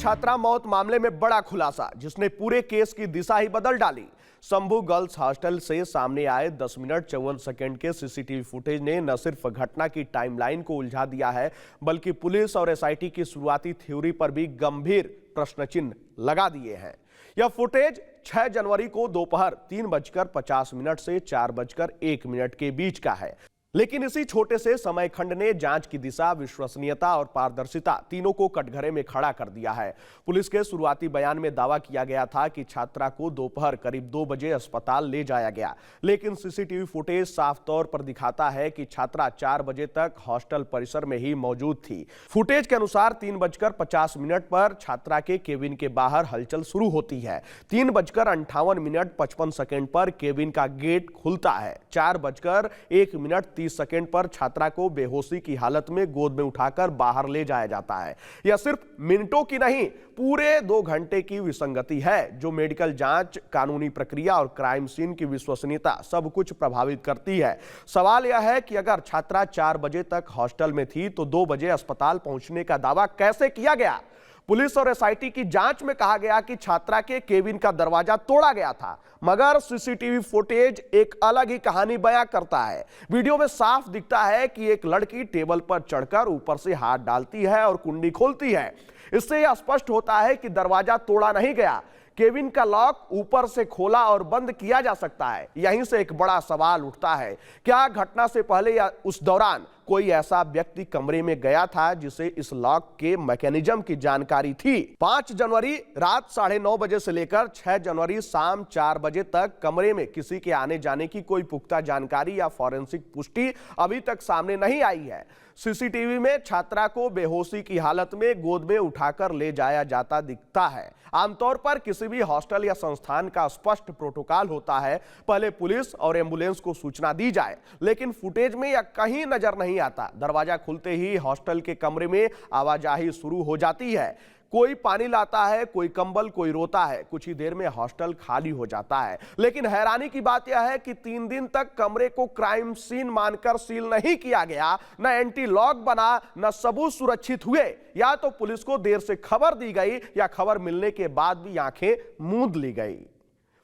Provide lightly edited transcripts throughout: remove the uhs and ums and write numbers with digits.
छात्रा मौत मामले में बड़ा खुलासा जिसने पूरे केस की दिशा ही बदल डाली। शंभू गर्ल्स हॉस्टल से सामने आए 10 मिनट 54 सेकंड के सीसीटीवी फुटेज ने न सिर्फ घटना की टाइमलाइन को उलझा दिया है, बल्कि पुलिस और एसआईटी की शुरुआती थ्योरी पर भी गंभीर प्रश्न चिन्ह लगा दिए हैं। यह फुटेज 6 जनवरी को दोपहर 3:50 से 4:01 के बीच का है, लेकिन इसी छोटे से समय खंड ने जांच की दिशा, विश्वसनीयता और पारदर्शिता तीनों को कटघरे में खड़ा कर दिया है। पुलिस के शुरुआती बयान में दावा किया गया था कि छात्रा को दोपहर करीब 2 बजे अस्पताल ले जाया गया, लेकिन सीसीटीवी फुटेज साफ तौर पर दिखाता है कि छात्रा 4 बजे तक हॉस्टल परिसर में ही मौजूद थी। फुटेज के अनुसार 3:50 पर छात्रा के केबिन के बाहर हलचल शुरू होती है। 3:58 पर केबिन का गेट खुलता है। 4:01 पर छात्रा को बेहोशी की हालत में गोद में उठाकर बाहर ले जाया जाता है। यह सिर्फ मिनटों की नहीं, पूरे 2 घंटे की विसंगति है, जो मेडिकल जांच, कानूनी प्रक्रिया और क्राइम सीन की विश्वसनीयता सब कुछ प्रभावित करती है। सवाल यह है कि अगर छात्रा 4 बजे तक हॉस्टल में थी तो 2 बजे अस्पताल पहुंचने का दावा कैसे किया गया? पुलिस और एसआईटी की जांच में कहा गया कि छात्रा के केबिन का दरवाजा तोड़ा गया था, मगर सीसीटीवी फुटेज एक अलग ही कहानी बयां करता है। वीडियो में साफ दिखता है कि एक लड़की टेबल पर चढ़कर ऊपर से हाथ डालती है और कुंडी खोलती है। इससे यह स्पष्ट होता है कि दरवाजा तोड़ा नहीं गया, केबिन का लॉक ऊपर से खोला और बंद किया जा सकता है। यहीं से एक बड़ा सवाल उठता है, क्या घटना से पहले या उस दौरान कोई ऐसा व्यक्ति कमरे में गया था जिसे इस लॉक के मैकेनिज्म की जानकारी थी? 5 जनवरी रात 9:30 बजे से लेकर 6 जनवरी शाम 4 बजे तक कमरे में किसी के आने जाने की कोई पुख्ता जानकारी या फॉरेंसिक पुष्टि अभी तक सामने नहीं आई है। सीसीटीवी में छात्रा को बेहोशी की हालत में गोद में उठाकर ले जाया जाता दिखता है। आमतौर पर किसी भी हॉस्टल या संस्थान का स्पष्ट प्रोटोकॉल होता है, पहले पुलिस और एम्बुलेंस को सूचना दी जाए, लेकिन फुटेज में यह कहीं नजर नहीं आता। दरवाजा खुलते ही हॉस्टल के कमरे में आवाजाही शुरू हो जाती है। कोई पानी लाता है, कोई कंबल, कोई रोता है। कुछ ही देर में हॉस्टल खाली हो जाता है। लेकिन हैरानी की बात यह है कि 3 दिन तक कमरे को क्राइम सीन मानकर सील नहीं किया गया, न एंटी लॉक बना, न सबूत सुरक्षित हुए। या तो पुलिस को देर से खबर दी गई या खबर मिलने के बाद भी आंखें मूंद ली गई।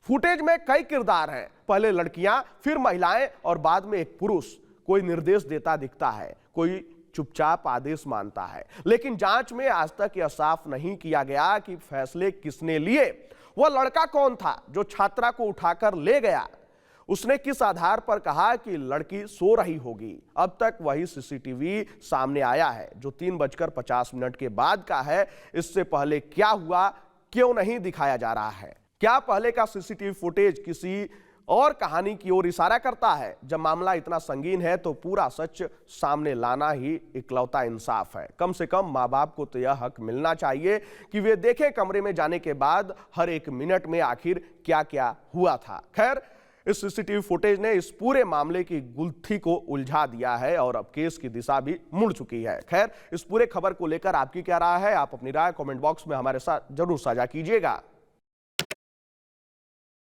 फुटेज में कई किरदार हैं, पहले लड़कियां, फिर महिलाएं और बाद में एक पुरुष। कोई निर्देश देता दिखता है, कोई चुपचाप आदेश मानता है, लेकिन जांच में आज तक यह साफ नहीं किया गया कि फैसले किसने लिए। वह लड़का कौन था जो छात्रा को उठाकर ले गया? उसने किस आधार पर कहा कि लड़की सो रही होगी? अब तक वही सीसीटीवी सामने आया है जो 3:50 के बाद का है। इससे पहले क्या हुआ, क्यों नहीं दिखाया जा रहा है? क्या पहले का सीसीटीवी फुटेज किसी और कहानी की ओर इशारा करता है? जब मामला इतना संगीन है तो पूरा सच सामने लाना ही इकलौता इंसाफ है। कम से कम माँ बाप को तो यह हक मिलना चाहिए कि वे देखें कमरे में जाने के बाद हर एक मिनट में आखिर क्या क्या हुआ था। खैर, इस सीसीटीवी फुटेज ने इस पूरे मामले की गुत्थी को उलझा दिया है और अब केस की दिशा भी मुड़ चुकी है। खैर, इस पूरे खबर को लेकर आपकी क्या राय है? आप अपनी राय कमेंट बॉक्स में हमारे साथ जरूर साझा कीजिएगा।